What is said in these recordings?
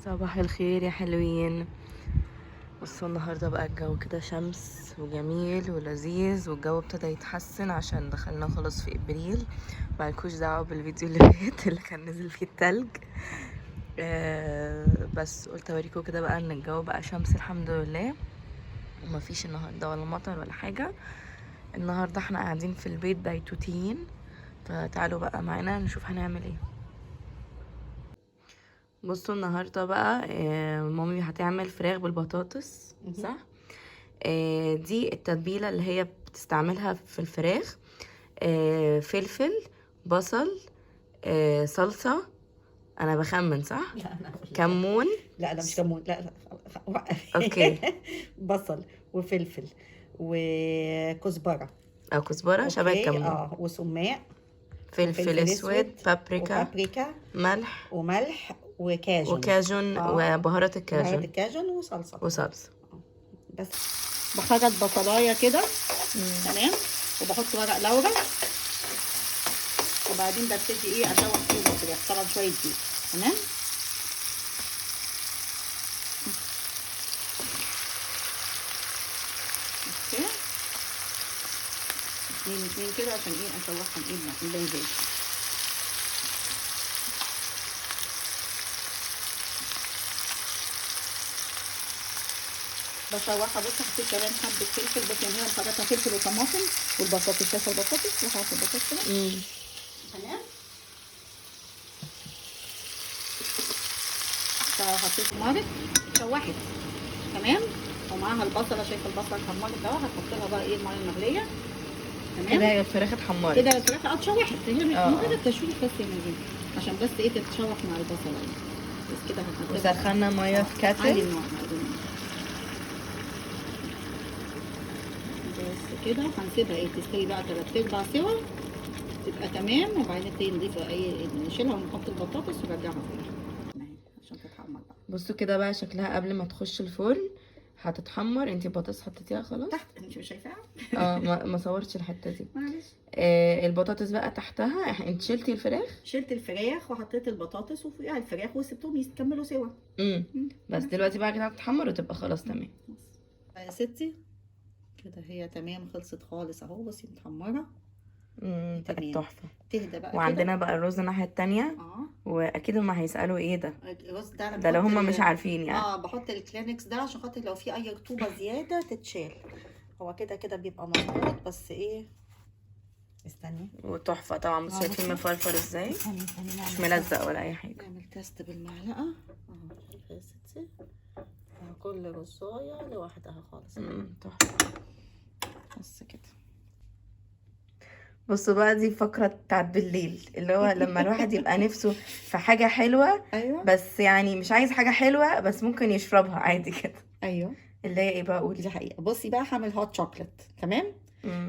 صباح الخير يا حلوين. بصوا النهاردة بقى الجو كده شمس وجميل ولذيذ، والجو ابتدى يتحسن عشان دخلنا خلاص في ابريل. مالكوش دعوة بالفيديو اللي فات اللي كان نزل فيه التلج. بس قلت اوريكم كده بقى ان الجو بقى شمس الحمد لله، ومفيش النهاردة ولا مطر ولا حاجة. النهاردة احنا قاعدين في البيت بيتوتيين، فتعالوا بقى معانا نشوف هنعمل ايه. بصوا النهارده بقى مامي هتعمل فراخ بالبطاطس، صح؟ دي التتبيله اللي هي بتستعملها في الفراخ. فلفل، بصل، صلصه. انا بخمن صح؟ لا انا كمون. لا مش كمون، لا وقف. اوكي. بصل وفلفل وكزبره. او كزبره شبه اوكي، الكمون. وسماق، فلفل اسود، بابريكا، وبابريكا ملح وملح وكاجون. وكاجون وبهارات بهارات الكاجون الكاجون وصلصه. وصلصه. بس بخرط بصلايه كده، تمام، وبحط ورق لورا، وبعدين ببتدي اشوح فيه الفراخ، طبعا شويه زيت، تمام. اوكي، اتنين كده عشان اشوحهم بنزين. بشوحها. بص حطيت كمان حبه فلفل، بس يعني هي مخرطه فلفل وطماطم والبطاطس، شايفه البطاطس وحاطه البطاطس كده، تمام. فحطيت مارك اتشوحت، تمام، ومعاها البصله، شايفه البصله اتحمرت اهو. هتحط لها بقى الميه المغليه، تمام. كده الفراخ اتحمرت، كده الفراخ اتشوحت، هي مجرد تشويح بس يا نادين، عشان بس تتشوح مع البصله بس كده. وسخنا ميه في عالي كاتل. النوع بس كده. هنسيبها تستوي بقى 3/4 سوا، تبقى تمام. وبعدين نضيف نشيلها ونحط البطاطس ونرجعها فيها عشان تتحمر بقى. بصوا كده بقى شكلها قبل ما تخش الفرن هتتحمر. انتي البطاطس حطيتيها خلاص تحت، انت مش شايفاها؟ ما صورتش الحته دي. معلش. البطاطس بقى تحتها. انت شلتي الفراخ؟ شلت الفراخ وحطيت البطاطس وفوقها الفراخ وسبتهم يكملوا سوا. بس دلوقتي بقى كده هتتحمر وتبقى خلاص تمام. يا ستي كده هي تمام، خلصت خالص اهو. بصي متحمره، بقت تحفه. تهدى بقى وعندنا كده. بقى الرز الناحيه التانية. واكيد هما هيسالوا ايه ده. الرز ده ده لو هما مش عارفين يعني. بحط الكلينكس ده عشان خاطر لو في اي رطوبه زياده تتشال. هو كده بيبقى مظبوط، بس استني. وتحفه طبعا. بصوا شايفين مفرفر ازاي، مش ملزق ولا اي حاجه. نعمل تيست بالمعلقه شايفه يا ستي، كل رزايه لوحدها خالص. تحفه. بس كده. بصوا بقى دي فقرة بتاعت بالليل، اللي هو لما الواحد يبقى نفسه في حاجة حلوة. ايوه، بس يعني مش عايز حاجة حلوة، بس ممكن يشربها عادي كده. ايوه، اللي هي ايه بقى؟ قولي. دي حقيقه. بصي بقى هعمل هوت شوكليت، تمام.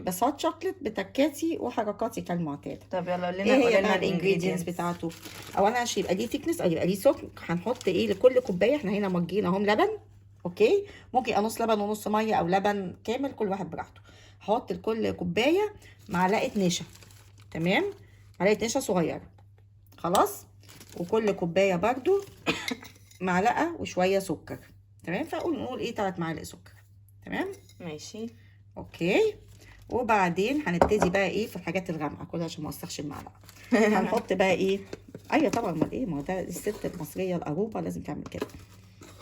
بس هوت شوكليت بتكاتي وحركاتي كالمعتاد. طب يلا قولي ايه هي لنا بقى الانجريدينتس بتاعته. اولا عشان يبقى ليه تكنس او يبقى ليه سكر، هنحط لكل كوبايه. احنا هنا مجين اهم لبن، اوكي. ممكن يبقى نص لبن ونص ميه او لبن كامل، كل واحد براحته. هحط لكل كوبايه معلقه نشا، تمام، معلقه نشا صغيره، خلاص. وكل كوبايه برده معلقه وشويه سكر، تمام. نقول 3 معالق سكر، تمام. ماشي، اوكي. وبعدين هنبتدي بقى في الحاجات الغامقه كلها عشان ما اوسخش المعلقه. هنحط بقى ايوه طبعا، امال ما هو ده الست المصريه القروبه لازم تعمل كده.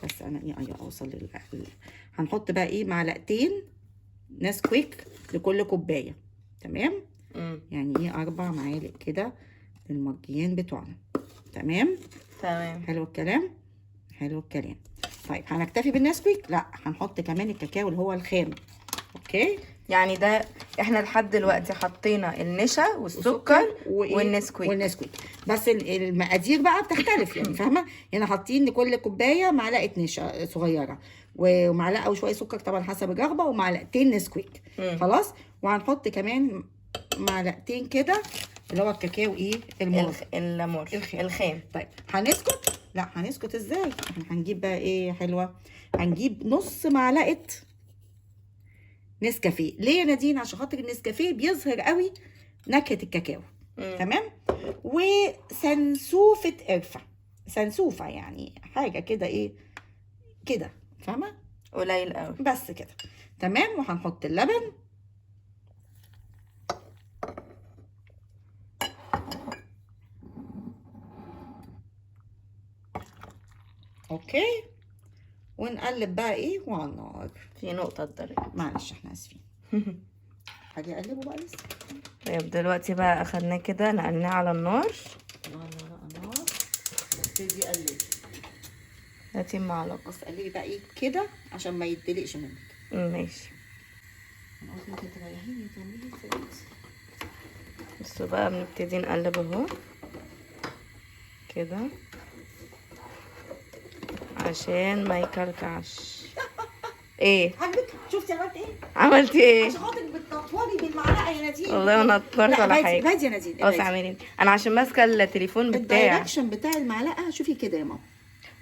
بس انا اوصل هنحط بقى معلقتين نسكويك لكل كوبايه، تمام. يعني 4 معالق كده للمجين بتوعنا، تمام. حلو الكلام، حلو الكلام. طيب هنكتفي بالنسكويك؟ لا، هنحط كمان الكاكاو اللي هو الخام، اوكي. يعني ده احنا لحد دلوقتي حطينا النشا والسكر والنسكويك. بس المقادير بقى بتختلف يعني، فاهمه؟ يعني حاطين لكل كوبايه معلقه نشا صغيره ومعلقه وشويه سكر طبعا حسب الرغبه، ومعلقتين نسكويك، خلاص. وهنحط كمان معلقتين كده اللي هو الكاكاو المور الخام. طيب هنسكت؟ لا، هنسكت ازاي؟ احنا هنجيب بقى حلوه، هنجيب نص معلقه نسكافيه. ليه يا نادين؟ عشان خاطر النسكافيه بيظهر قوي نكهه الكاكاو، تمام. وسنسوفه قرفه، سنسوفه يعني، حاجه كده ايه كده، فاهمه؟ قليل قوي. بس كده تمام. وهنحط اللبن. اوكي، ونقلب بقى ايه وعلى النار. في نقطة اتضربت. معلش احنا اسفين. هاجي اقلبه بقى لسه. طيب دلوقتي بقى اخدناه كده نقلناه على النار. ابتدي اقلبي. هاتي معلقة. بص قلبي بقى ايه كده عشان ما يتدلقش منك. ماشي. انا قلت ممكن تريحيني تعملي كده. بصوا بقى بنبتدي نقلب اهو كده عشان ما يكلكعش. ايه عجبك؟ شفتي عملت ايه؟ عملتي ايه؟ عشان خاطر بتنطوري بالمعلقه يا نادين. والله انا نطرت ولا حاجه. بادي يا نادين. اعملي. انا عشان ماسكه التليفون بتاعي. الدايركشن بتاع المعلقه شوفي كده يا ماما.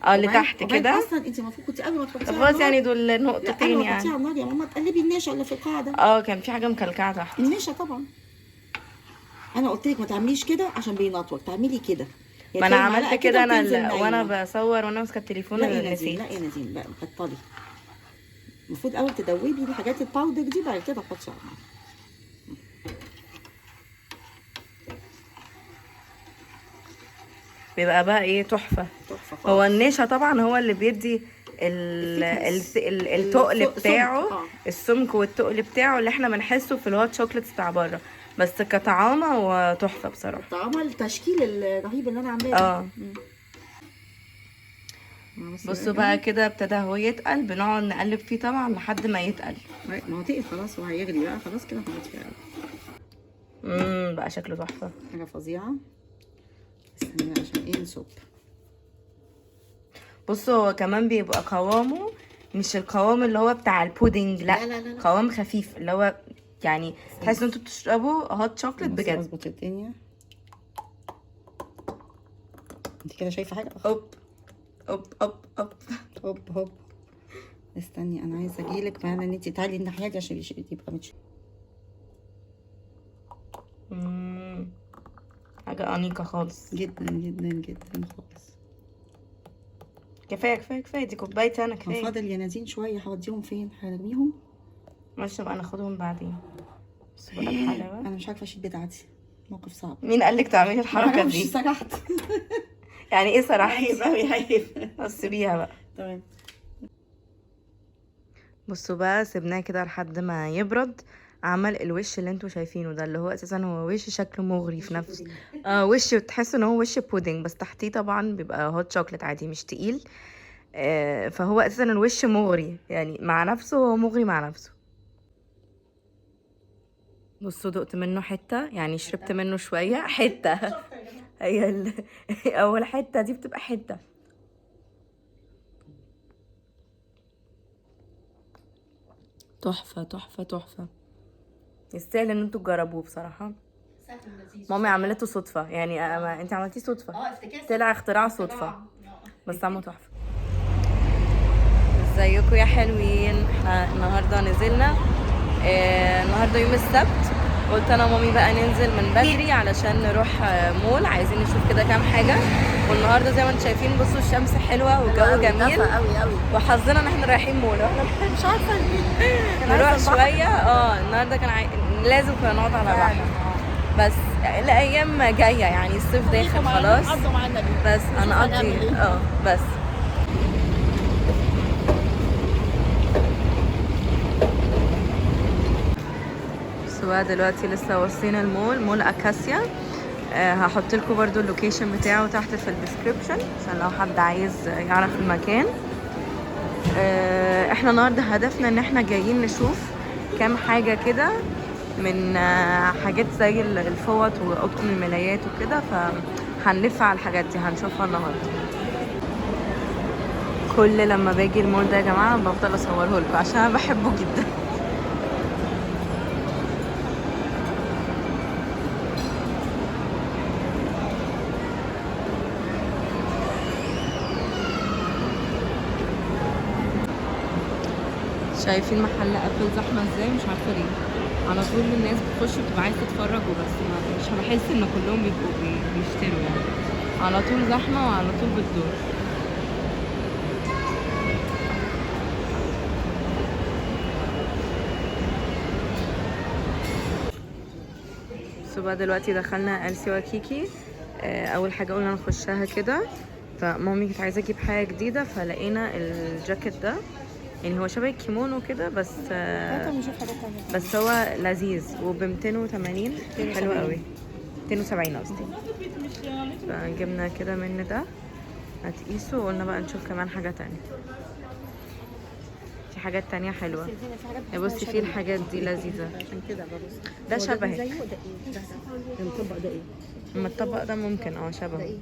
اللي تحت كده. اصلا انت المفروض كنت قبل ما تحطيها طب خلاص يعني دول نقطتين يعني. تحطيها على النار يا ماما، تقلبي النشا اللي في القاعده. كان في حاجه مكلكعه تحت. النشا طبعا. انا قلت لك ما تعمليش كده عشان بينطور، تعملي كده. ما انا عملت كده انا وانا بصور وانا ماسكه التليفون. لا يا نادين، لا يا نادين، لا بطلي. المفروض اول تدوبي الحاجات الباودر دي، بعد كده تحطي على النار. بيبقى بقى ايه تحفه. تحفه. هو النشا طبعا هو اللي بيدي التقل بتاعه. السمك والتقل بتاعه اللي احنا بنحسه في الهوت شوكليتس بتاع بره، بس كطعامه هو تحفه بصراحه. طعامه التشكيل الرهيب اللي انا عاملاه. بصوا بقى كده ابتدى هو يتقل، بنقعد نقلب فيه طبعا لحد ما يتقل. ما هو تقل خلاص وهيغلي بقى خلاص كده هنحط فيه قلب. بقى شكله تحفه، حاجه فظيعه. استني بقى عشان ايه نصب. بصوا هو كمان بيبقى قوامه مش القوام اللي هو بتاع البودنج، لا, لا, لا, لا. قوام خفيف اللي هو يعني تحسوا ان انتوا بتشربوا هوت شوكليت بجد. اظبط الدنيا. انت كده شايفه حاجه؟ اوب اوب اوب اوب هوب هوب. استني انا عايزه اجيلك معانا ان انت تعالي الناحيه دي عشان يبقى حاجه انيقه خالص جدا جدا جدا خالص. كفايه كفايه كفايه، دي كوبايتي انا كفايه. فاضل يا نادين شويه، هوديهم فين؟ هرميهم. ماشي بقى ناخدهم بعدين. بس بقى الحلاوه انا مش عارفه اشيل بتاعتي، موقف صعب. مين قالك تعملي الحركه دي؟ مش سرحت. يعني ايه سرحت؟ عيب. بس بيها بقى. تمام. بصوا بقى سيبناه كده لحد ما يبرد. عمل الوش اللي انتوا شايفينه ده، اللي هو اساسا هو وش شكله مغري في نفسه. وش تحسوا ان هو وش بودنج، بس تحتيه طبعا بيبقى هوت شوكليت عادي مش تقيل. فهو اساسا الوش مغري يعني مع نفسه، هو مغري مع نفسه. بصوا دقت منه حته، يعني شربت منه شويه حته. هي اول حته دي بتبقى حته. تحفه تحفه تحفه، يستاهل ان انتوا تجربوه بصراحه. مامي عملته صدفه يعني، انت عملتيه صدفه. طلع اختراع صدفه بس طعمه تحفه. ازيكم يا حلوين؟ احنا النهارده نزلنا. النهارده يوم السبت، قلت انا ومامي بقى ننزل من بدري علشان نروح مول، عايزين نشوف كده كام حاجه. والنهارده زي ما انتم شايفين بصوا الشمس حلوه والجو جميل وحظنا ان احنا رايحين مول واحنا مش عارفه نروح شويه. النهارده كان لازم كنا نقعد على البحر، بس الايام جايه يعني الصيف داخل خلاص، بس هنقضي بس. بقى دلوقتي لسه واصلين المول، مول اكاسيا. هحط لكم برده اللوكيشن بتاعه تحت في الديسكريبشن عشان لو حد عايز يعرف المكان. احنا النهارده هدفنا ان احنا جايين نشوف كام حاجه كده من حاجات زي الفوط واوضه الملايات وكده، فهنلف على الحاجات دي هنشوفها النهارده. كل لما باجي المول ده يا جماعه بفضل اصوره لكم عشان انا بحبه جدا. شايفين محل ابل زحمه ازاي؟ مش عارفه ليه على طول الناس بتخش بتبقى عايزه تتفرج وبس، مش بحس ان كلهم بيبقوا بيشتروا يعني. على طول زحمة وعلى طول بتدور. بس بقى دلوقتي دخلنا ألسي وكيكي. أول حاجة قلنا نخشها كده، فمامي كانت عايزة أجيب حاجة جديدة فلقينا الجاكيت ده، يعني هو شبه الكيمونو كده بس هو لذيذ وب 280 حلو قوي. 270 قصدي. فجبنا كده من ده هتقيسه، وقلنا بقى نشوف كمان حاجة تانية. في حاجات تانية حلوة. بصي في الحاجات دي لذيذة. عشان كده ببص ده شبهك. ده ايه؟ المطبق ده ايه؟ اما الطبق ده ممكن شبهه. ده ايه؟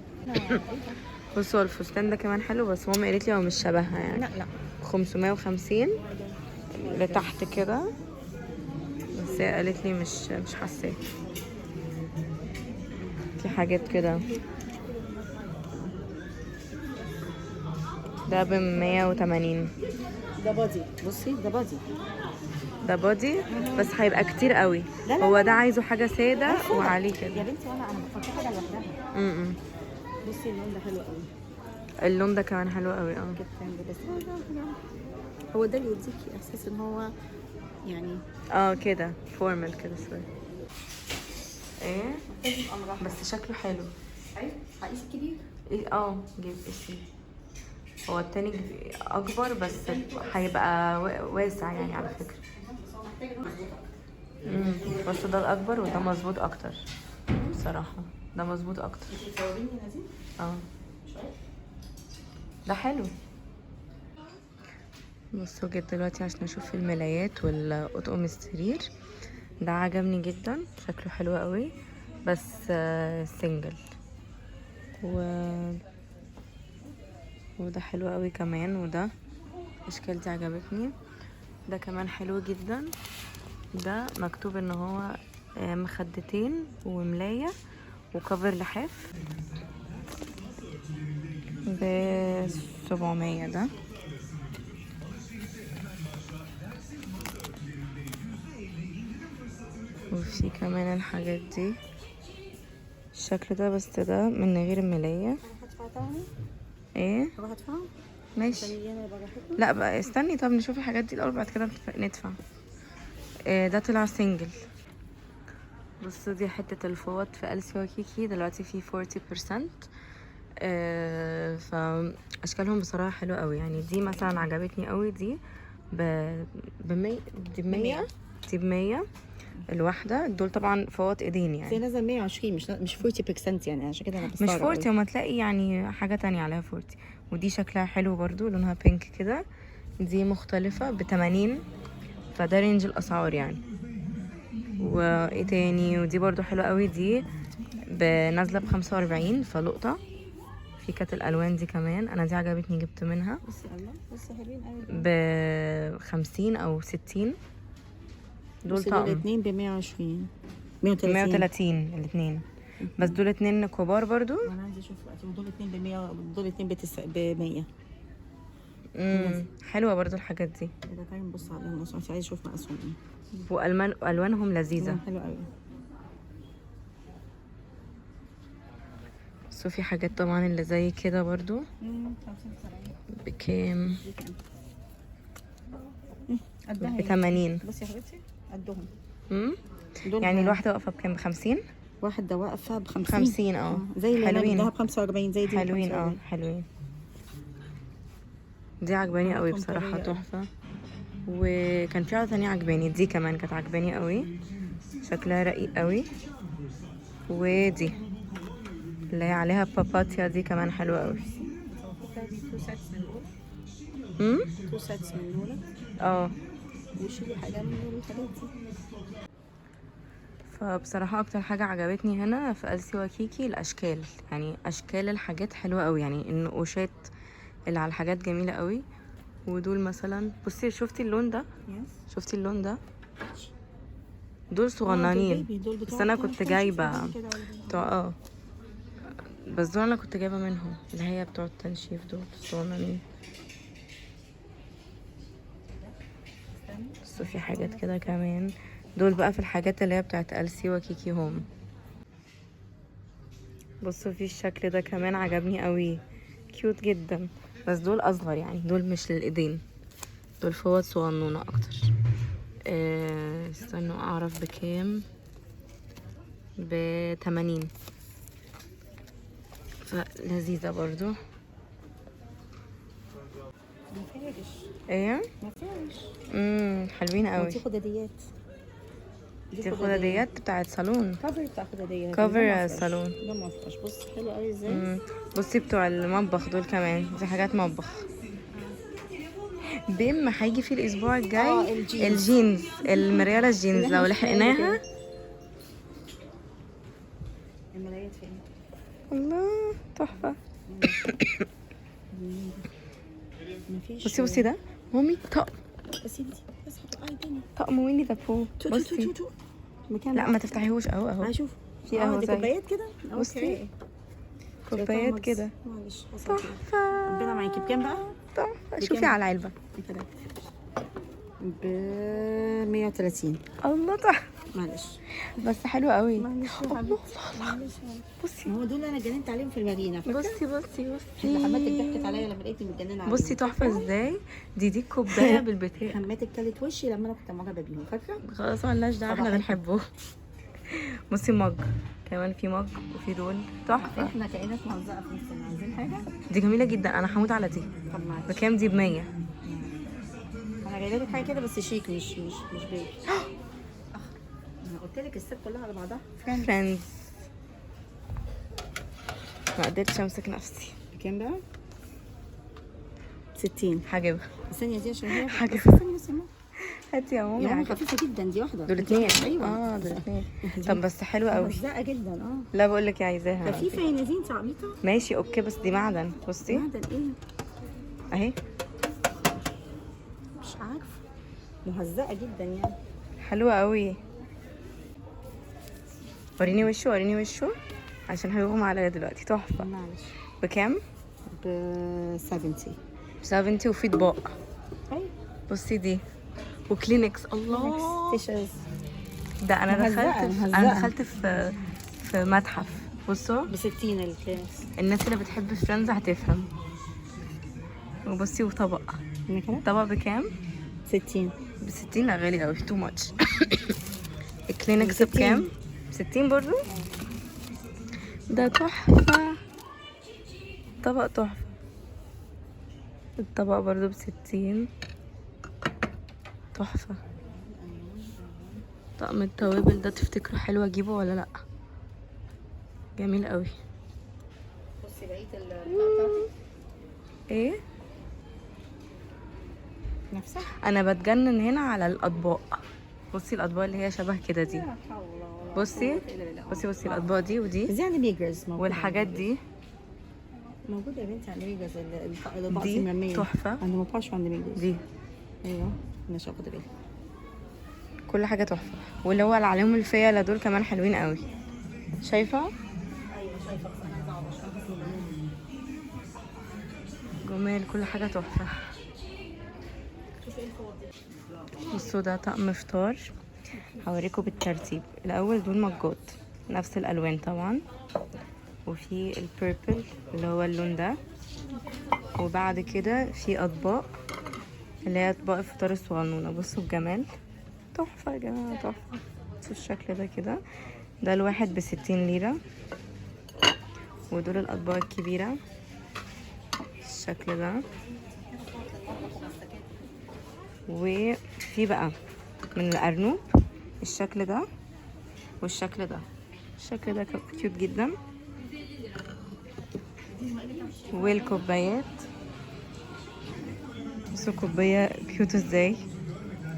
بصوا الفستان ده كمان حلو، بس ماما قالت لي هو مش شبهها يعني. لا 550 لتحت كده، بس هي قالت لي مش حاساه. في حاجات كده ده ب 180. ده بادي. بصي ده بادي. ده بودي بس هيبقى كتير قوي. لا هو ده عايزه حاجه ساده وعليه يا كده. بنتي انا بفكر حاجه لوحدها. بصي اللون ده حلو قوي. اللون ده كمان حلو قوي. بس هو ده اللي يديكي احساس ان هو يعني كده فورمال كده شويه. ايه بس شكله حلو. ايوه عايز كبير. ايه جيب اسمي. هو التاني اكبر بس هيبقى واسع يعني على فكره. بس ده الاكبر وده مظبوط اكتر بصراحه. ده مظبوط اكتر. ده حلو. بصوا جيت دلوقتي عشان اشوف الملايات والاطقم السرير. ده عجبني جدا، شكله حلو قوي بس سنجل. وده حلو قوي كمان، وده الاشكال دي عجبتني. ده كمان حلو جدا. ده مكتوب ان هو مخدتين وملاية وكفر لحاف ب 700. ده وفي كمان الحاجات دي الشكل ده، بس ده من غير ملاية. ايه هدفع ماشي. لا بقى استني، طب نشوف الحاجات دي الاول بعد كده ندفع. ده طلع سنجل. بصوا دي حتة الفوط في ألسي وكيكي دلوقتي في 40%. فاشكالهم بصراحة حلوة قوي يعني. دي مثلا عجبتني قوي. دي ب100. دي ب100. دي ب100 الواحدة. دول طبعا فوط ايدين يعني. زي نازل 120 مش 40% يعني، عشان كده انا مش 40 وما تلاقي يعني حاجة تانية عليها 40. ودي شكلها حلو برضو، لونها بينك كده. دي مختلفة ب80. فده رينج الاسعار يعني. وايه تاني؟ ودي برضو حلوة قوي. دي نازلة ب45 فلقطة. في كانت الالوان دي كمان، انا دي عجبتني جبت منها. بصي حلوين قوي ب50 او 60. دول طقم. دول اتنين ب120 130 الاثنين. بس دول اتنين كبار برضو. انا عايزه اشوف ودول اتنين ب100 ودول اتنين ب100. حلوه برضو الحاجات دي. ده تعالي نبص عليهم عشان عايزه اشوف مقاسهم ايه. والوانهم لذيذه. حلو قوي. بس في حاجات طبعا اللي زي كده برضو. بكام؟ ب80. بصي يا حبيبتي قدهم. يعني الواحده واقفه بكام؟ ب50. واحده واقفه ب50. 50 زي اللي حلوين. انا بديها ب45 زي دي. حلوين حلوين. دي عجباني قوي بصراحه، تحفه. وكان في واحده تانية عجباني. دي كمان كانت عجباني قوي، شكلها رقيق قوي. ودي اللي هي عليها باباتيا دي كمان حلوه قوي. 2 سيتس من دول. وشيلي حاجه من الحاجات دي. فبصراحه اكتر حاجه عجبتني هنا في ألسي وكيكي الاشكال، يعني اشكال الحاجات حلوه قوي، يعني النقوشات اللي على الحاجات جميله قوي. ودول مثلا بصي، شفتي اللون ده؟ شفتي اللون ده؟ دول صغننين بس انا كنت جايبه بتوع بس دول انا كنت جايبه منهم اللي هي بتوع التنشيف. دول صغننين. بس في حاجات كده كمان. دول بقى في الحاجات اللي هي بتاعت ألسي وكيكي هوم. بصوا في الشكل ده كمان عجبني قوي، كيوت جدا. بس دول اصغر يعني، دول مش للايدين، دول فوط صغنونة اكتر. استنوا اعرف بكام. ب80. فلذيذة برضو. مفيش. ايه مفيش. حلوين قوي. دي خداديات. دي خداديات بتاعت صالون. كفر بتاع خداديات. كفر صالون. ده مفرش. بص حلو قوي ازاي. بصي بتوع المطبخ دول كمان، دي حاجات مطبخ. بيم هيجي في الاسبوع الجاي الجينز، المريالة الجينز لو لحقناها. المرايات فين؟ الله تحفة. مفيش. بصي ده مامي طقم. بس انتي بس هتقعي تاني. طقم ويني ذا بو. بصي مكان لا ما تفتحيهوش اهو. هشوف. في اهو دي زي كوبايات كده. بصي كوبايات كده. معلش تحفة. ربنا معاكي. بكام بقى؟ تحفة. شوفي على العلبة. ب 130. الله تحفة. معلش بس حلو قوي. معلش يا حبيبتي. معلش. بصي هو دول انا اتجننت عليهم في المدينه. بصي حماتك ضحكت عليا لما لقيتني متجننه عليهم. بصي تحفة ازاي. دي الكوباية بالبتاع. حماتك كلت وشي لما انا كنت معجبه بيهم، فاكره؟ خلاص مالناش دعوة، احنا بنحبه. بصي مج كمان، في مج وفي دول تحفة. احنا كائنات مهزأة في نفسنا. عايزين حاجه؟ دي جميلة جدا، انا هموت على دي. طب معلش. بكام دي؟ ب100. انا جايبه لك حاجه كده بس شيك، مش بيبي. انا قلت لك الست كلها على بعضها فريندز. ما قدرتش امسك نفسي. بكام بقى؟ 60. هجيبها. الثانيه دي عشان هي حاجة. استني هاتي يا ماما. يا ماما خفيفه جدا. دي واحده. دول اتنين. ايوه دول اتنين. طب بس حلوة قوي. مهزأة جدا. لا بقول لك عايزاها. خفيفه يا نادين. انت عبيطه. ماشي اوكي، بس دي معدن. بصي معدن ايه؟ اهي. مش عارفه. مهزأة جدا يعني. حلوة قوي. وريني وشه عشان هيغمى عليا دلوقتي. تحفة. معلش. بكام؟ ب 70. 70 وفي اطباق. ايوه. بصي دي وكلينكس. الله. تيشرز. ده انا مهزأة. دخلت في متحف. بصوا ب 60 الكلينكس. الناس اللي بتحب فريندز هتفهم. وبصي وطبق. طبق بكام؟ 60. ب60. لا غالي قوي، تو ماتش. الكلينكس بكام؟ 60 برضو. ده تحفة. طبق تحفة. الطبق برضو ب60. تحفة. طقم التوابل ده تفتكروا حلو اجيبه ولا لا؟ جميل قوي. بصي بقيه بتاعتك ايه نفسها. انا بتجنن هنا على الاطباق. بصي الاطباق اللي هي شبه كده دي. بصي الاطباق دي ودي دي عند ميجرز والحاجات دي موجوده يا بنتي عند ميجرز. الاطباق دي مرميه تحفة. عند مباش وعند ميجرز. دي ايوه مش واخده بالي. كل حاجة تحفة. واللي هو اللي عليهم الفيلة دول كمان حلوين قوي. شايفة؟ ايوه شايفه. جمال. كل حاجة تحفة. بصوا ده طقم فطار. هوريكم بالترتيب. الاول دول مجات نفس الالوان طبعا، وفي البيربل اللي هو اللون ده، وبعد كده في اطباق اللي هي اطباق الفطار الصغنونه. بصوا الجمال. تحفه يا جماعه تحفه. بصوا الشكل ده كده. ده الواحد ب60 ليره. ودول الاطباق الكبيره الشكل ده. وفي بقى من الارنوب الشكل ده والشكل ده. الشكل ده كيوت جدا. والكوبايات. بصوا كوبايه كيوت ازاي.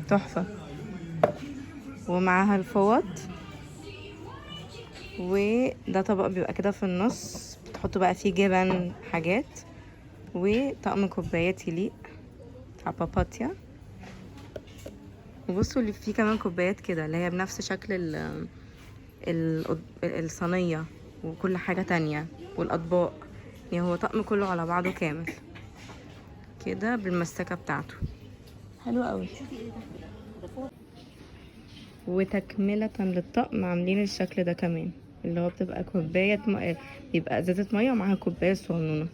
تحفه. ومعاها الفوط. وده طبق بيبقى كده في النص، بتحطوا بقى فيه جبن حاجات. وطقم كوبايات يليق على باباتيا. وبصوا اللي فيه كمان كوبايات كده اللي هي بنفس شكل الصينية وكل حاجة تانية والأطباق. يعني هو طقم كله على بعضه كامل كده بالمسكة بتاعته. حلو قوي. وتكملة للطقم عاملين الشكل ده كمان اللي هو بتبقى كوباية بيبقى ازازة مية ومعاها كوباية صغنونة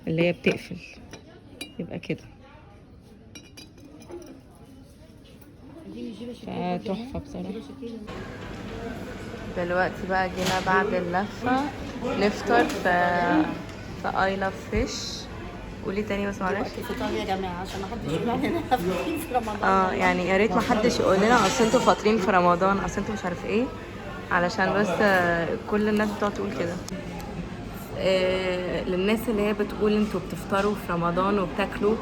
اللي هي بتقفل، يبقى كده. فتحفة بصراحة. دلوقتي بقى جينا بعد اللفة نفطر في I love fish. قولي تاني بس معلش. الفطار يا جماعه عشان ما حدش يقول علينا فاطرين في رمضان. يعني يا ريت ما حدش يقول لنا اصل انتوا فاطرين في رمضان، اصل انتوا مش عارف ايه، علشان بس كل الناس بتقعد تقول كده. للناس اللي هي بتقول انتوا بتفطروا في رمضان وبتاكلوا،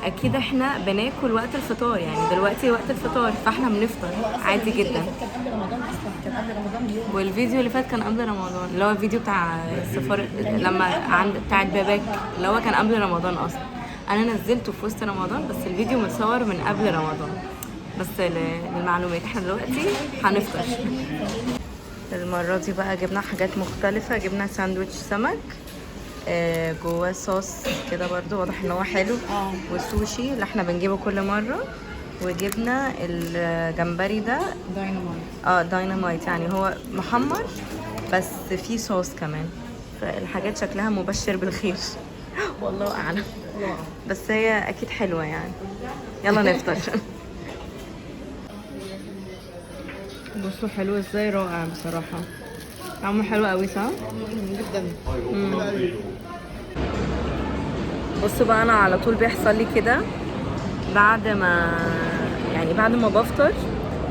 اكيد احنا بناكل وقت الفطار، يعني دلوقتي وقت الفطار فاحنا بنفطر عادي جدا. كان قبل رمضان اصلا، كان قبل رمضان بيوم. والفيديو اللي فات كان قبل رمضان، اللي هو الفيديو بتاع السفارة لما عند بتاعت باباك، اللي هو كان قبل رمضان اصلا. انا نزلته في وسط رمضان بس الفيديو متصور من قبل رمضان. بس للمعلومات احنا دلوقتي هنفطر. المرة دي بقى جبنا حاجات مختلفة. جبنا ساندويتش سمك جواه صوص كده برضو واضح ان هو حلو، وسوشي اللي احنا بنجيبه كل مرة. وجبنا الجمبري ده داينامايت، يعني هو محمر بس فيه صوص كمان. فالحاجات شكلها مبشر بالخير والله اعلم، بس هي اكيد حلوة يعني. يلا نفطر. بصوا حلو ازاي، رائع بصراحة، طعمه حلو قوي صح؟ جدا. بصوا بقى انا على طول بيحصل لي كده بعد ما بفطر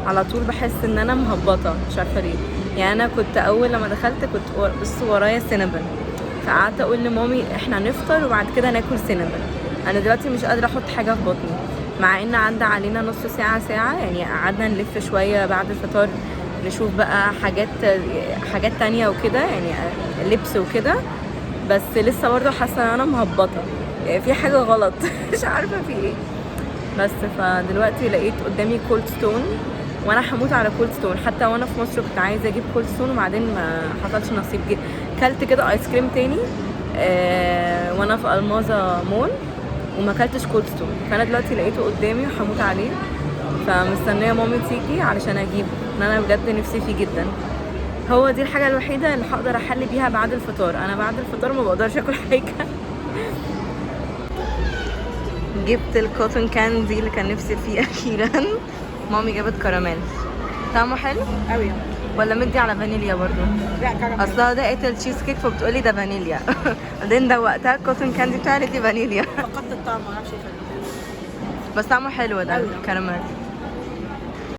على طول بحس ان انا مهبطة، مش عارفة ليه. يعني انا كنت اول لما دخلت كنت بص ورايا سينابن، فقعدت اقول لمامي احنا نفطر وبعد كده ناكل سينابن. انا دلوقتي مش قادرة احط حاجة في بطني، مع ان عدى علينا نص ساعة، يعني قعدنا نلف شوية بعد الفطار نشوف بقى حاجات تانية وكده، يعني لبس وكده، بس لسه برضه حاسة ان انا مهبطة، يعني في حاجة غلط. مش عارفة في ايه. بس فدلوقتي لقيت قدامي كولد ستون، وانا هموت على كولد ستون. حتى وانا في مصر كنت عايزة اجيب كولد ستون وبعدين ما حصلش نصيب. كلت كده ايس كريم تاني وانا في الماظة مول وما كلتش كولد ستون، فانا دلوقتي لقيته قدامي وهموت عليه، فمستنيه مامي تيجي علشان اجيبه، ان انا بجد نفسي فيه جدا. هو دي الحاجه الوحيده اللي هقدر احل بيها بعد الفطار. انا بعد الفطار ما بقدرش اكل حاجه. جبت الكوتون كاندي اللي كان نفسي فيه اخيرا. مامي جابت كراميل، طعمه حلو قوي ولا مدي على فانيليا برضو؟ لا كراميل. اصلها دقت التشيز كيك فبتقولي ده فانيليا. بعدين دوقتها الكوتون كاندي بتاعي دي فانيليا. فقدت الطعم، ما اعرفش ايه. بس طعمه حلو ده الكراميل.